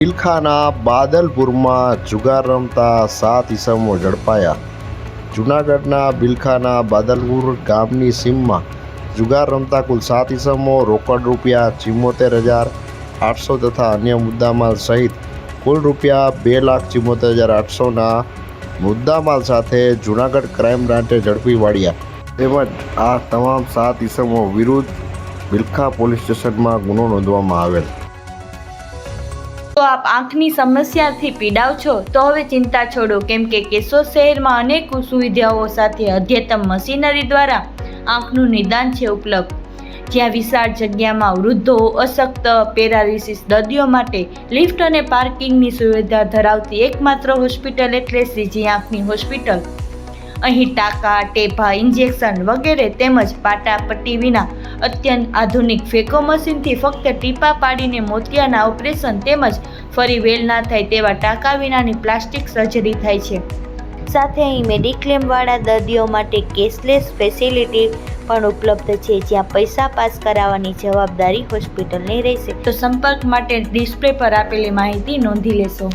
ભીલખાના બાદલપુરમાં જુગાર રમતા 7 ઈસમો ઝડપાયા. જૂનાગઢના ભીલખાના બાદલપુર ગામની સીમમાં જુગાર રમતા કુલ 7 ઈસમો રોકડ રૂપિયા 74,800 તથા અન્ય મુદ્દામાલ સહિત કુલ રૂપિયા 2,74,800ના મુદ્દામાલ સાથે જૂનાગઢ ક્રાઇમ બ્રાન્ચે ઝડપી પાડ્યા. તેમજ આ તમામ 7 ઈસમો વિરુદ્ધ ભીલખા પોલીસ સ્ટેશનમાં ગુનો નોંધવામાં આવેલ. તો આપ આંખની સમસ્યાથી પીડાવ છો તો હવે ચિંતા છોડો, કેમ કે કેશોદ શહેરમાં અનેક સુવિધાઓ સાથે અદ્યતન મશીનરી દ્વારા આંખનું નિદાન છે ઉપલબ્ધ. જ્યાં વિશાળ જગ્યામાં વૃદ્ધો, અશક્ત, પેરાલિસિસ દર્દીઓ માટે લિફ્ટ અને પાર્કિંગની સુવિધા ધરાવતી એકમાત્ર હોસ્પિટલ એટલે શ્રીજી આંખની હોસ્પિટલ. અહીં ટાંકા, ટેપા, ઇન્જેક્શન વગેરે તેમજ પાટાપટ્ટી વિના અત્યંત આધુનિક ફેકો મશીનથી ફક્ત ટીપા પાડીને મોતિયાના ઓપરેશન તેમજ ફરી વેલ ના થાય તેવા ટાંકા વિનાની પ્લાસ્ટિક સર્જરી થાય છે. સાથે અહીં મેડિક્લેમવાળા દર્દીઓ માટે કેશલેસ ફેસિલિટી પણ ઉપલબ્ધ છે, જ્યાં પૈસા પાસ કરાવવાની જવાબદારી હોસ્પિટલની રહેશે. તો સંપર્ક માટે ડિસ્પ્લે પર આપેલી માહિતી નોંધી લેશો.